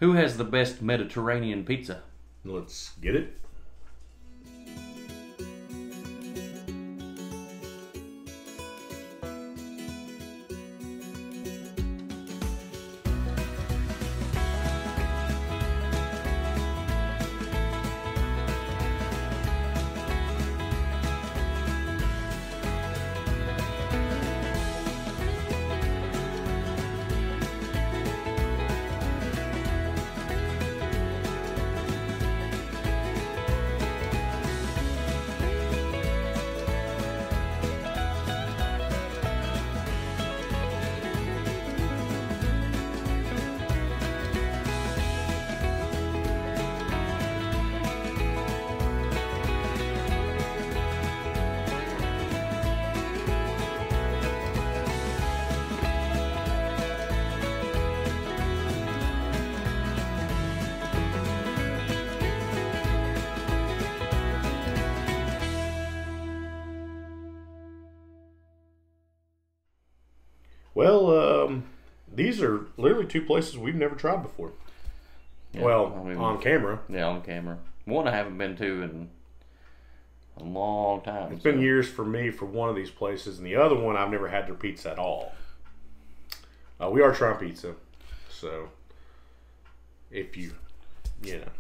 Who has the best Mediterranean pizza? Let's get it. Well, these are literally two places we've never tried before. Yeah, well, I mean, on camera. Yeah, on camera. One I haven't been to in a long time. It's been years for me for one of these places, and the other one I've never had their pizza at all. We are trying pizza, so if you didn't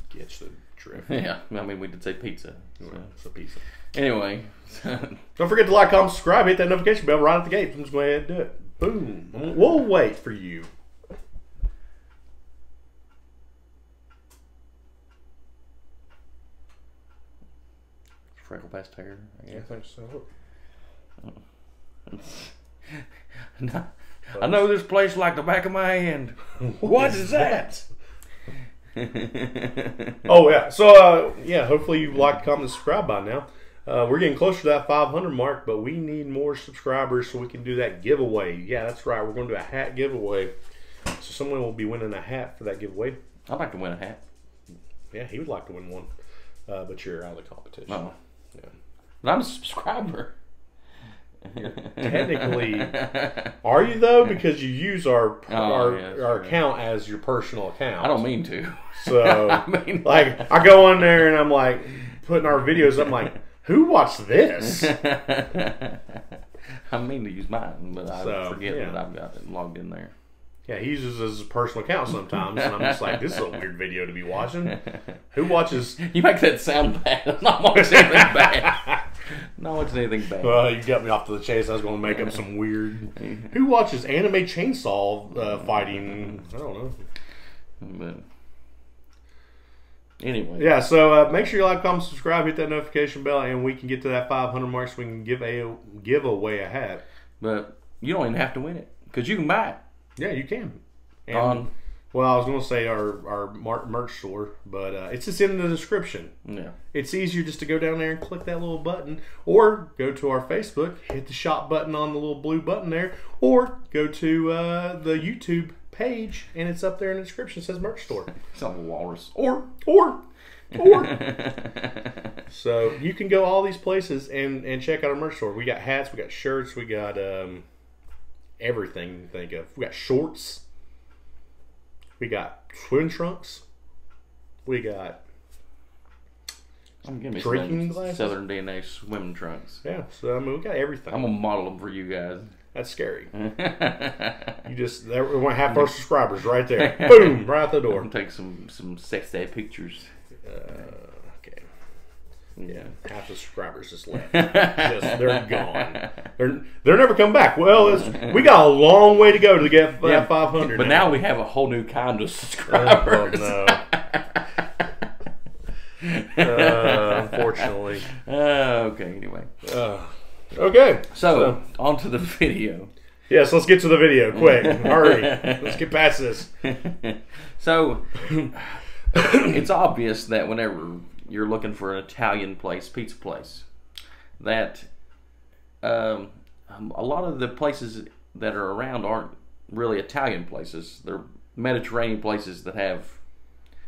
get the drift. Yeah, I mean, we did say pizza. So. Yeah, it's a pizza. Anyway. Don't forget to like, comment, subscribe, hit that notification bell right at the gate. I'm just going to go ahead and do it. Boom. We'll wait for you. Freckle past hair, I guess. I think so. No, I know this place like the back of my hand. What is that? Oh, yeah. So, hopefully you like, comment, subscribe by now. We're getting closer to that 500 mark, but we need more subscribers so we can do that giveaway. Yeah, that's right. We're going to do a hat giveaway. So someone will be winning a hat for that giveaway. I'd like to win a hat. Yeah, he would like to win one. But you're out of the competition. Oh. Yeah. But I'm a subscriber. Technically, are you though? Because you use our account as your personal account. I don't mean to. So, I go on there and I'm like putting our videos. I'm like, who watched this? I mean to use mine, but I forget that I've got it logged in there. Yeah, he uses his personal account sometimes, and I'm just like, this is a weird video to be watching. Who watches? You make that sound bad. I'm not watching anything bad. Not watching anything bad. Well, you got me off to the chase. I was going to make up some weird. Who watches anime chainsaw fighting? I don't know. But anyway. Yeah, so make sure you like, comment, subscribe, hit that notification bell, and we can get to that 500 mark so we can give away a hat. But you don't even have to win it because you can buy it. Yeah, you can. And, well, I was going to say our merch store, but it's just in the description. Yeah. It's easier just to go down there and click that little button, or go to our Facebook, hit the shop button on the little blue button there, or go to the YouTube page, and it's up there in the description. It says merch store. It's on the walrus. Or. So you can go all these places and check out our merch store. We got hats, we got shirts, we got everything you think of. We got shorts. We got swim trunks. We got drinking glasses. Southern Dn'A swimming trunks. Yeah, so I mean we got everything. I'm gonna model them for you guys. That's scary. You just we want half our subscribers right there. Boom, right out the door. I'm gonna take some sexy pictures. Okay. Yeah, half the subscribers just left. They're gone. They're never come back. Well, we got a long way to go to get 500. But now we have a whole new kind of subscribers. Oh, no. Unfortunately. Okay. Anyway. Okay. So on to the video. Yes, let's get to the video. Quick, hurry. Let's get past this. So it's obvious that whenever you're looking for an Italian place, pizza place, that a lot of the places that are around aren't really Italian places. They're Mediterranean places that have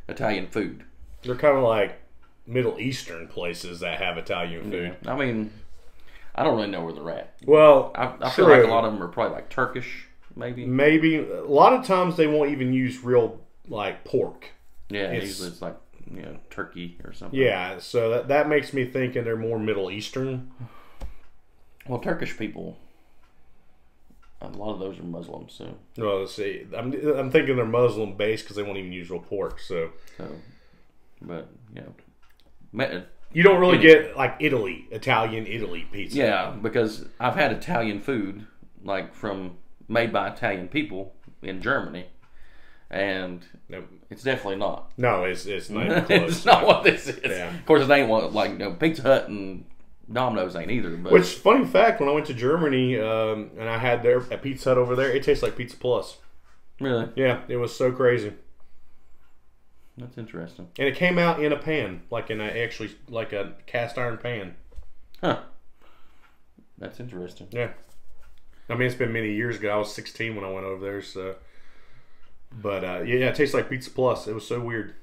Italian food. They're kind of like Middle Eastern places that have Italian food. Yeah. I mean, I don't really know where they're at. Well, I feel like a lot of them are probably like Turkish, maybe. Maybe a lot of times they won't even use real like pork. Yeah, usually it's like turkey or something. Yeah, so that makes me thinking they're more Middle Eastern. Well, Turkish people, a lot of those are Muslims. So well, let's see. I'm thinking they're Muslim based because they won't even use real pork. So but you don't really get like Italian Italy pizza. Yeah, because I've had Italian food like made by Italian people in Germany. And it's definitely not. No, it's not even close. It's not what this is. Yeah. Of course, it ain't what like Pizza Hut and Domino's ain't either. But which funny fact, when I went to Germany and I had a Pizza Hut over there, it tastes like Pizza Plus. Really? Yeah, it was so crazy. That's interesting. And it came out in a pan, like a cast iron pan. Huh. That's interesting. Yeah. I mean, it's been many years ago. I was 16 when I went over there, so. But yeah, it tastes like Pizza Plus. It was so weird.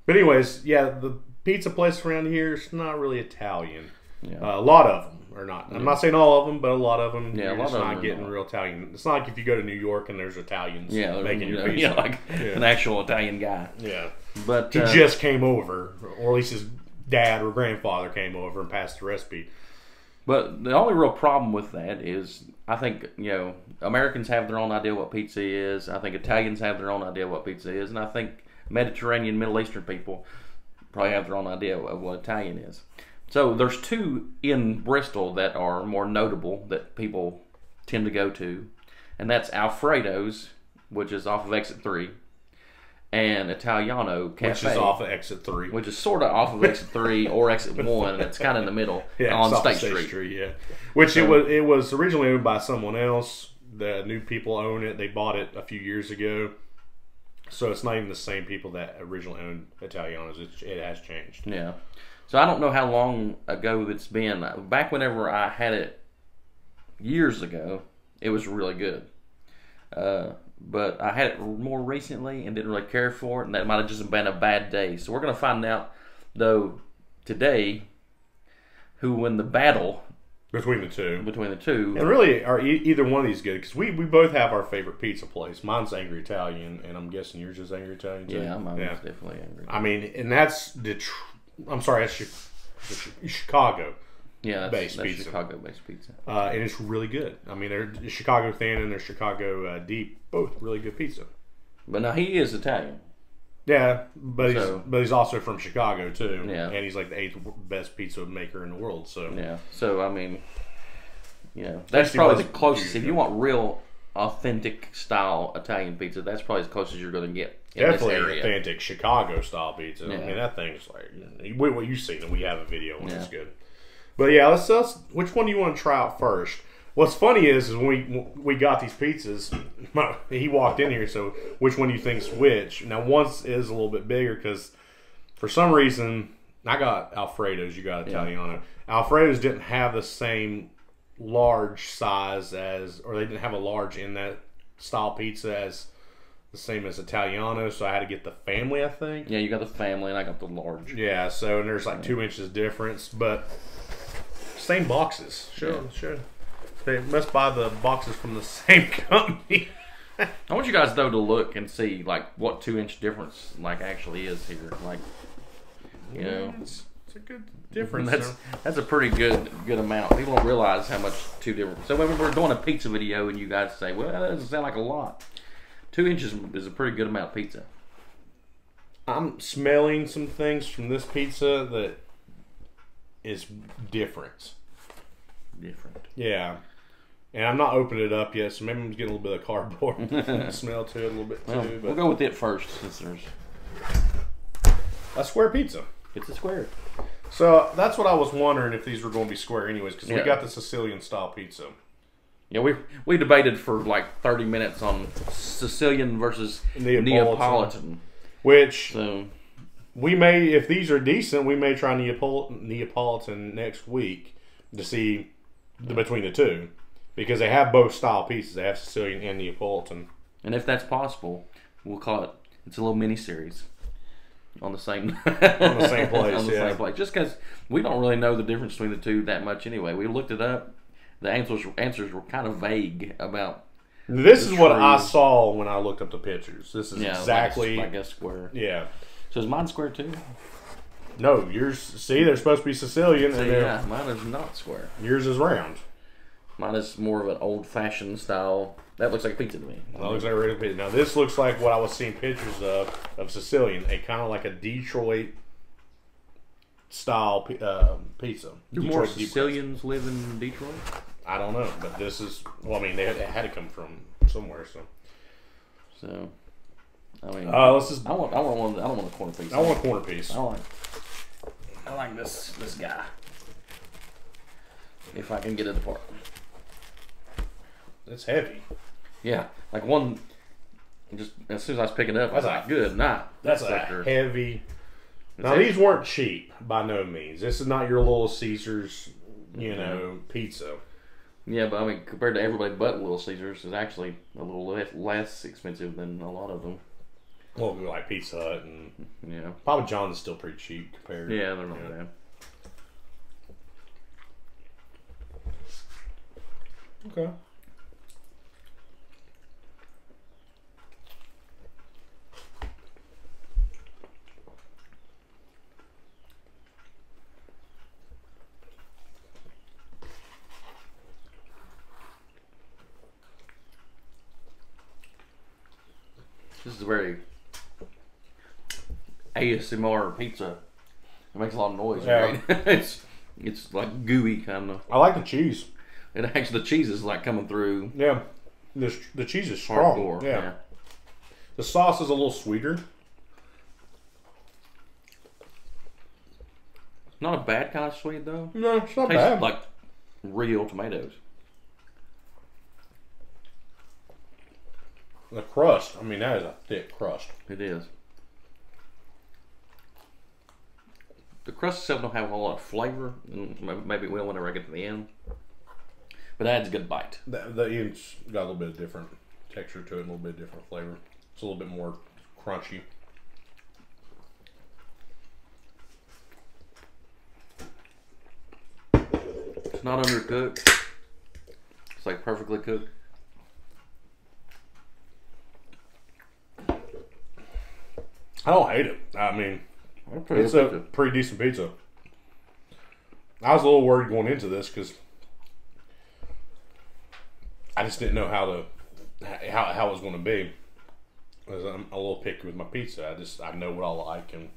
But anyways, yeah, the pizza place around here is not really Italian. Yeah. A lot of them are not. I'm not saying all of them, but a lot of them. Yeah, you're just not getting real Italian. It's not like if you go to New York and there's Italians making your pizza. Yeah, an actual Italian guy. Yeah. But he just came over, or at least his dad or grandfather came over and passed the recipe. But the only real problem with that is, I think, Americans have their own idea what pizza is. I think Italians have their own idea what pizza is. And I think Mediterranean, Middle Eastern people probably have their own idea of what Italian is. So there's two in Bristol that are more notable that people tend to go to. And that's Alfredo's, which is off of Exit 3. And Italiano Cafe, which is off of Exit 3. Which is sort of off of Exit 3 or Exit 1, and it's kind of in the middle on State Street. Yeah. Which it was originally owned by someone else. The new people own it. They bought it a few years ago. So it's not even the same people that originally owned Italianos. It has changed. Yeah. So I don't know how long ago it's been. Back whenever I had it years ago, it was really good. But I had it more recently and didn't really care for it, and that might have just been a bad day. So we're going to find out, though, today who won the battle between the two. And really, are either one of these good? Because we both have our favorite pizza place. Mine's Angry Italian, and I'm guessing yours is Angry Italian too. Yeah, mine's definitely Angry Italian. I mean, and that's that's Chicago. Yeah, that's pizza. Chicago-based pizza. And it's really good. I mean, they're Chicago Thin and they're Chicago Deep, both really good pizza. But now he is Italian. Yeah, but he's also from Chicago too. Yeah, and he's like the 8th best pizza maker in the world. So yeah, so I mean, that's probably the closest. If you want real, authentic style Italian pizza, that's probably as close as you're going to get. Definitely authentic Chicago style pizza. Yeah. I mean, that thing's like what you've seen, and we have a video when it's good. But yeah, let's which one do you want to try out first? What's funny is when we got these pizzas, he walked in here, so which one do you think's which? Now, one's is a little bit bigger because for some reason, I got Alfredo's, you got Italiano. Yeah. Alfredo's didn't have the same large size or they didn't have a large in that style pizza as the same as Italiano, so I had to get the family, I think. Yeah, you got the family, and I got the large. Yeah, so and there's like 2 inches difference, but same boxes. Sure. They must buy the boxes from the same company. I want you guys though to look and see like what 2-inch difference like actually is here. Like, it's a good difference. That's a pretty good amount. People don't realize how much 2 different. So when we're doing a pizza video and you guys say, "Well, that doesn't sound like a lot," 2 inches is a pretty good amount of pizza. I'm smelling some things from this pizza that is different. Yeah. And I'm not opening it up yet, so maybe I'm getting a little bit of cardboard smell to it a little bit too. But we'll go with it first, since there's a square pizza. It's a square. So that's what I was wondering if these were going to be square anyways, because we got the Sicilian style pizza. Yeah, we debated for like 30 minutes on Sicilian versus Neapolitan. Which we may, if these are decent, we may try Neapolitan next week to see between the two, because they have both style pizzas. They have Sicilian and Neapolitan. And if that's possible, we'll call it's a little mini series on the same on the same place. Same place. Just because we don't really know the difference between the two that much anyway. We looked it up. The answers were kind of vague about This is what true. I saw when I looked up the pictures. This is exactly like a square. Yeah. So is mine square too? No, yours. See, they're supposed to be Sicilian, See, and yeah, mine is not square. yours is round. Mine is more of an old-fashioned style. That looks like pizza to me. That looks like a regular pizza. Now this looks like what I was seeing pictures of Sicilian, a kind of like a Detroit style pizza. Do Detroit more deep Sicilians live in Detroit? crust. I don't know, but this is. Well, I mean, they had to come from somewhere. So, I mean, Let's just. I want one. I don't want a corner piece. I want a corner piece. I like this guy. If I can get it apart. It's heavy. Yeah, like one. Just as soon as I was picking it up, I was like, "Good, That's a heavy." Now these weren't cheap by no means. This is not your Little Caesars, pizza. Yeah, but I mean, compared to everybody but Little Caesars, it's actually a little less expensive than a lot of them. Well, like Pizza Hut and Yeah, Papa John's is still pretty cheap compared. yeah, they're not bad. Okay. This is a very ASMR pizza. It makes a lot of noise. Yeah. Right? It's like gooey kind of. I like the cheese. And actually, the cheese is like coming through. Yeah, the cheese is strong. Hardcore. Yeah. The sauce is a little sweeter. Not a bad kind of sweet though. No, it's not Tastes bad. like real tomatoes. The crust, I mean, that is a thick crust. It is. The crust itself don't have a whole lot of flavor. And maybe it will whenever I get to the end. But that adds a good bite. The end's got a little bit of different texture to it, a little bit different flavor. It's a little bit more crunchy. It's not undercooked. It's like perfectly cooked. I don't hate it. I mean, it's a pretty decent pizza. I was a little worried going into this because I just didn't know how it was going to be. Because I'm a little picky with my pizza. I know what I like, and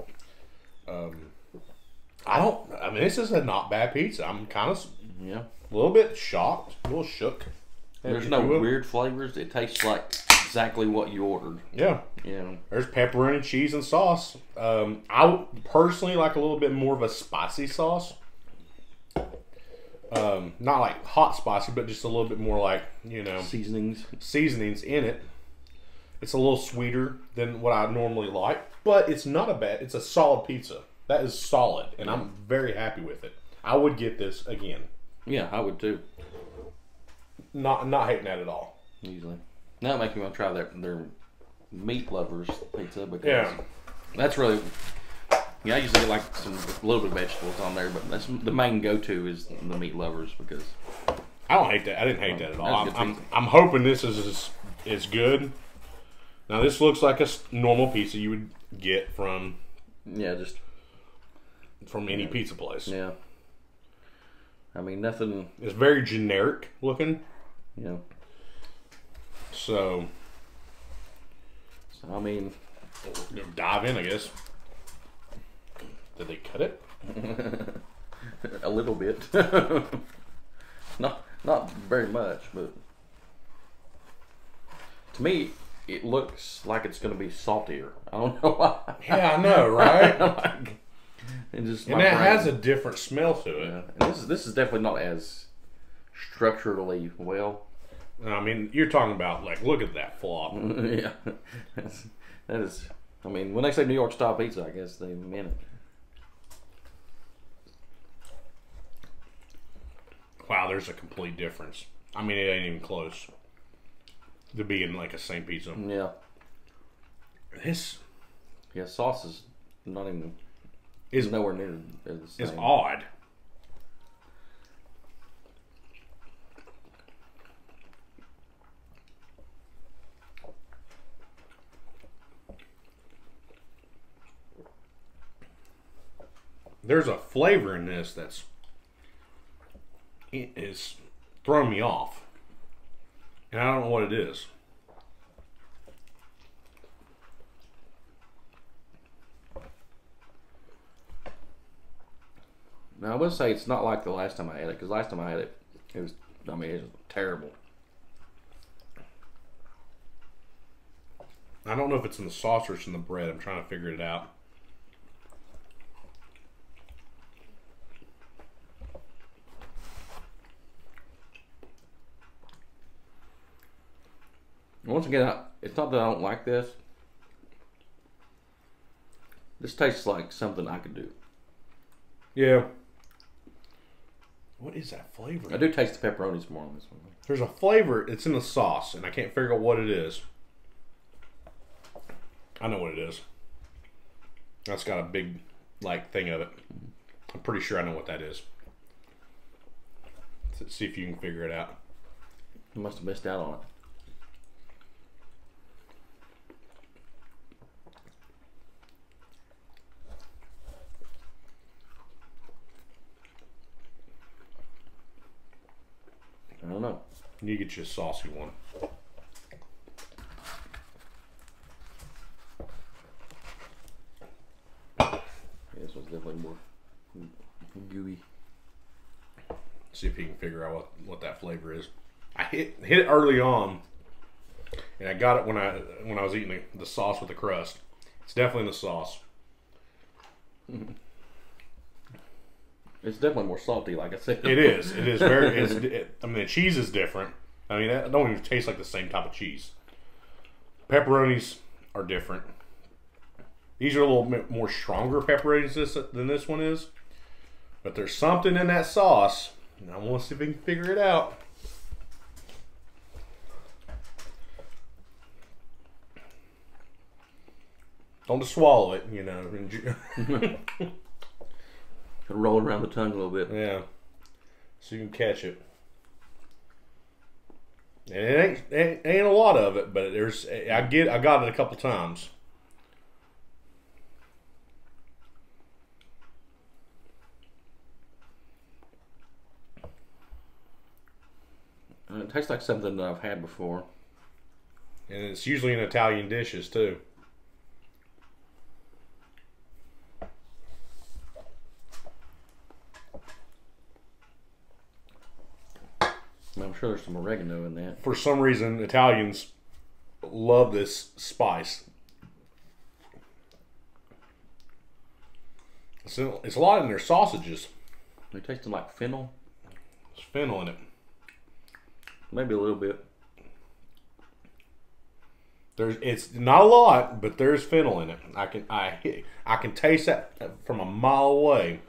I mean, this is a not bad pizza. I'm kind of Yeah. a little bit shocked, a little shook. There's no weird flavors. It tastes like exactly what you ordered. Yeah. Yeah. There's pepperoni, cheese, and sauce. I would personally like a little bit more of a spicy sauce. Not like hot spicy, but just a little bit more like, seasonings in it. It's a little sweeter than what I normally like, but it's not it's a solid pizza. That is solid, and I'm very happy with it. I would get this again. Yeah, I would too. Not hating that at all. Easily. Now it makes me want to try their meat lovers pizza because that's really. Yeah, I usually get like a little bit of vegetables on there, but that's the main go-to is the meat lovers because. I don't hate that. I didn't hate that at all. I'm hoping this is good. Now this looks like a normal pizza you would get from. Yeah, just. From any pizza place. Yeah. I mean, nothing. It's very generic looking. Yeah. So I mean, dive in, I guess. Did they cut it? A little bit. Not very much, but to me, it looks like it's going to be saltier. I don't know why. Yeah, I know, right? And that has a different smell to it. Yeah. And this is definitely not as structurally well. I mean, you're talking about, like, look at that flop. Yeah. That is, I mean, when they say New York style pizza, I guess they meant it. Wow, there's a complete difference. I mean, it ain't even close to being like a same pizza. Yeah. This, sauce is not even, is nowhere near the same. It's odd. there's a flavor in this it is throwing me off, and I don't know what it is. Now I would say it's not like the last time I had it, because last time I had it, it was terrible. I don't know if it's in the sauce or it's in the bread. I'm trying to figure it out. Once again, it's not that I don't like this. This tastes like something I could do. Yeah. What is that flavor? I do taste the pepperonis more on this one. There's a flavor. It's in the sauce, and I can't figure out what it is. I know what it is. That's got a big, thing of it. I'm pretty sure I know what that is. Let's see if you can figure it out. You must have missed out on it. I don't know. You get you a saucy one. Yeah, this one's definitely more gooey. See if you can figure out what that flavor is. I hit it early on, and I got it when I was eating the sauce with the crust. It's definitely in the sauce. It's definitely more salty, like I said. It is. It is very. I mean, the cheese is different. I mean, it don't even taste like the same type of cheese. Pepperonis are different. These are a little bit more stronger pepperonis than this one is. But there's something in that sauce, and I want to see if we can figure it out. Don't just swallow it, you know. Roll it around the tongue a little bit. Yeah. So you can catch it. And it ain't a lot of it, but I got it a couple times. And it tastes like something that I've had before. And it's usually in Italian dishes too. I'm sure there's some oregano in that. For some reason, Italians love this spice. It's a lot in their sausages. It tasted like fennel. There's fennel in it. Maybe a little bit. It's not a lot, but there's fennel in it. I can taste that from a mile away.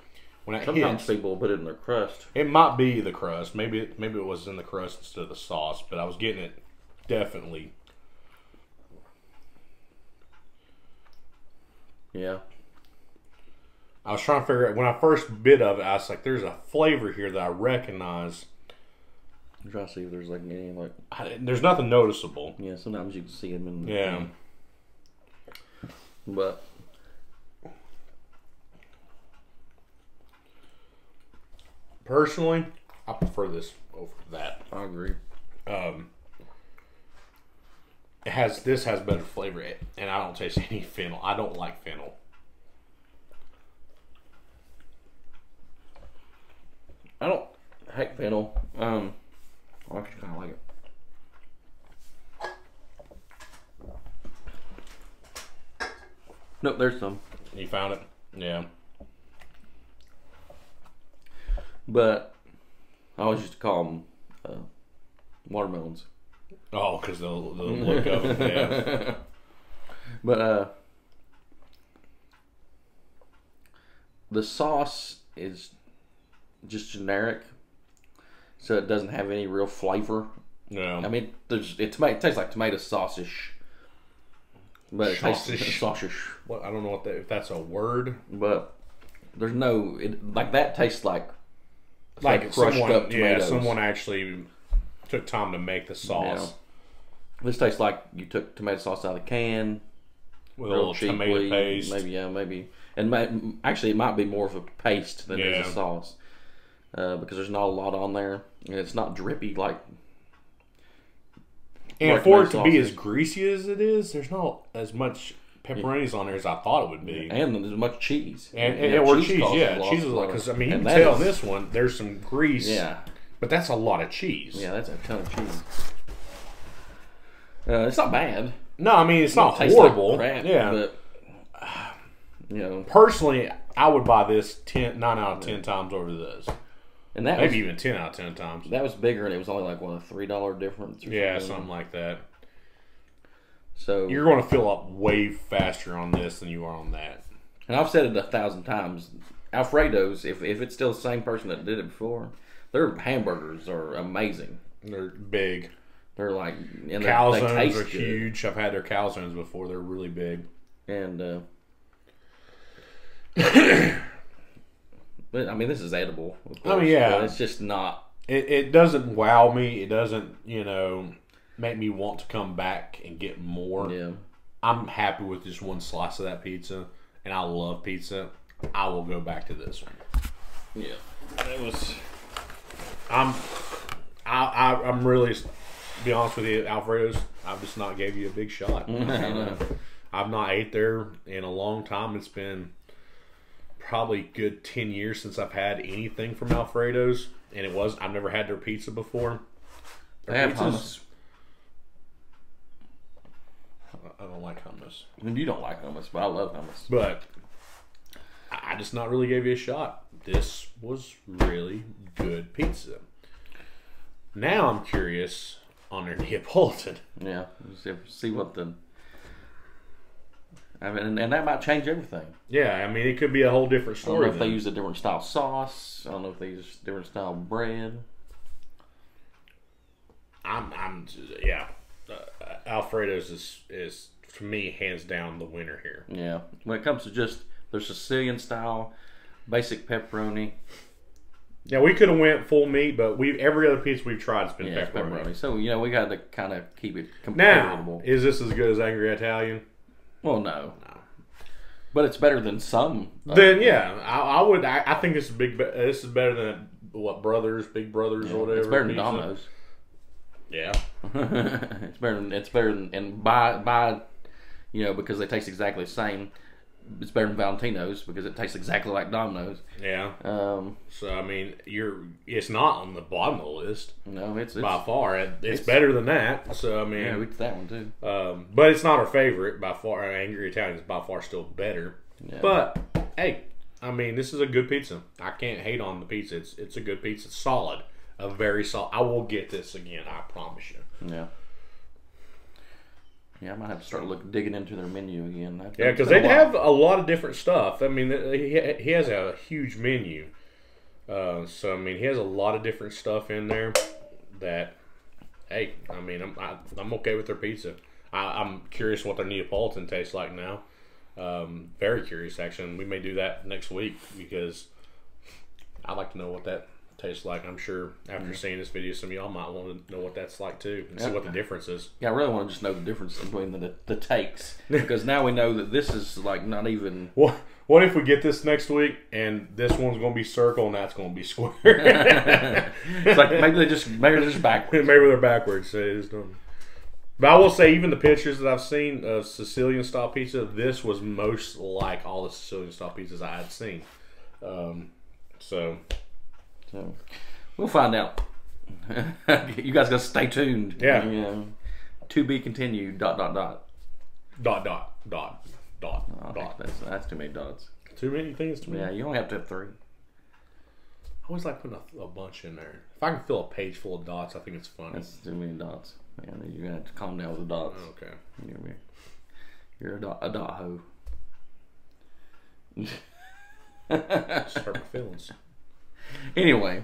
When it Sometimes hits, people put it in their crust. it might be the crust. Maybe it was in the crust instead of the sauce, but I was getting it definitely. Yeah. I was trying to figure out when I first bit of it. I was like, "There's a flavor here that I recognize." I'm trying to see if there's like any There's nothing noticeable. Yeah, sometimes you can see them in the Yeah. But personally, I prefer this over that. I agree. This has better flavor, and I don't taste any fennel. I don't like fennel. I don't hate fennel. I actually kind of like it. Nope, there's some. You found it? Yeah. But I always used to call them watermelons. Oh, because the look of it. Yeah. But the sauce is just generic, so it doesn't have any real flavor. No. I mean, it tastes like tomato sausage, but it tastes sausage. Well, I don't know if that's a word, but there's no like that tastes like crushed someone, up tomatoes. Yeah, someone actually took time to make the sauce. Yeah. This tastes like you took tomato sauce out of the can, with a little tomato paste. Maybe, yeah, maybe. And actually, it might be more of a paste than it is a sauce. Because there's not a lot on there. And it's not drippy like... And for it to be as greasy as it is, there's not as much pepperonis on there as I thought it would be. And there's much cheese. And cheese, cheese is like... Because, I mean, you can tell in this one, there's some grease. Yeah. But that's a lot of cheese. Yeah, that's a ton of cheese. It's not bad. No, I mean, it's not horrible. Like crap, yeah. But, you know. Personally, I would buy this 9 out of 10 times over this. And that maybe even 10 out of 10 times. That was bigger, and it was only like, what, a $3 difference? Or something like that. So you're going to fill up way faster on this than you are on that. And I've said it 1,000 times. Alfredo's, if it's still the same person that did it before, their hamburgers are amazing. They're big. They're like... And calzones are huge. I've had their calzones before. They're really big. And... But, I mean, this is edible. Of course, but it's just not... It doesn't wow me. It doesn't, make me want to come back and get more. Yeah. I'm happy with just one slice of that pizza, and I love pizza. I will go back to this one. Yeah. It was... I'm really... To be honest with you, Alfredo's, I've just not gave you a big shot. I've not ate there in a long time. It's been... probably good 10 years since I've had anything from Alfredo's, and I've never had their pizza before. They have hummus. I don't like hummus. And you don't like hummus, but I love hummus. But I just not really gave you a shot. This was really good pizza. Now I'm curious on their Neapolitan. Yeah, see what the... I mean, and that might change everything. Yeah, I mean, it could be a whole different story. I don't know if they use a different style sauce. I don't know if they use different style bread. Alfredo's is for me hands down the winner here. Yeah, when it comes to just their Sicilian style, basic pepperoni. Yeah, we could have went full meat, but every other pizza we've tried has been pepperoni. So we got to kind of keep it comparable. Now, is this as good as Angry Italian? Well, no. But it's better than some. Then I would. I think this is This is better than what Big Brothers or whatever. It's better than Domino's. Yeah. It's better than and by because they taste exactly the same. It's better than Valentino's because it tastes exactly like Domino's. Yeah. So I mean, it's not on the bottom of the list. No, it's by far. It's better than that. So I mean, yeah, we did that one too. But it's not our favorite by far. Angry Italian is by far still better. Yeah. But hey, I mean, this is a good pizza. I can't hate on the pizza. It's a good pizza. It's solid. A very solid. I will get this again. I promise you. Yeah. Yeah, I might have to start digging into their menu again. Yeah, because they have a lot of different stuff. I mean, he has a huge menu. So, I mean, he has a lot of different stuff in there that, hey, I mean, I'm okay with their pizza. I'm curious what their Neapolitan tastes like now. Very curious, actually. And we may do that next week because I'd like to know what that tastes like. I'm sure after seeing this video, some of y'all might want to know what that's like too and see what the difference is. Yeah, I really want to just know the difference between the takes because now we know that this is like not even. What if we get this next week and this one's going to be circle and that's going to be square? It's like maybe they're just backwards. Maybe they're backwards. But I will say, even the pictures that I've seen of Sicilian style pizza, this was most like all the Sicilian style pizzas I had seen. So we'll find out. You guys gotta stay tuned. Yeah. To be continued. ... Dot. That's too many dots. Too many things to me. Yeah, you only have to have 3. I always like putting a bunch in there. If I can fill a page full of dots, I think it's funny. That's too many dots. Yeah, you're gonna have to calm down with the dots. Okay. You're a dot hoe. Hurt my feelings. Anyway,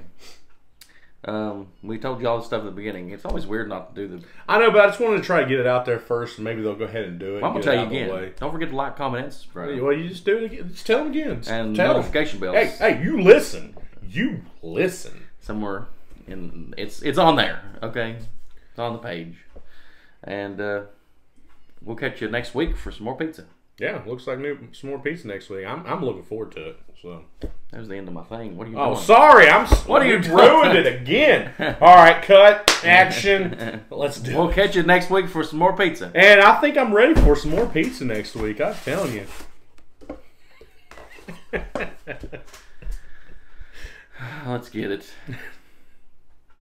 we told you all the stuff at the beginning. It's always weird not to do the... I know, but I just wanted to try to get it out there first, and maybe they'll go ahead and do it. Well, I'm going to tell you again. Don't forget to like, comment, and subscribe. Well, you just do it again. Just tell them again. And notification bells. Hey, you listen. You listen. Somewhere in... It's on there, okay? It's on the page. And we'll catch you next week for some more pizza. Yeah, looks like some more pizza next week. I'm looking forward to it. So that was the end of my thing. What are you Oh, doing? sorry. What are you doing? Ruined it again. All right, cut. Action. Let's do it. We'll catch you next week for some more pizza. And I think I'm ready for some more pizza next week. I'm telling you. Let's get it.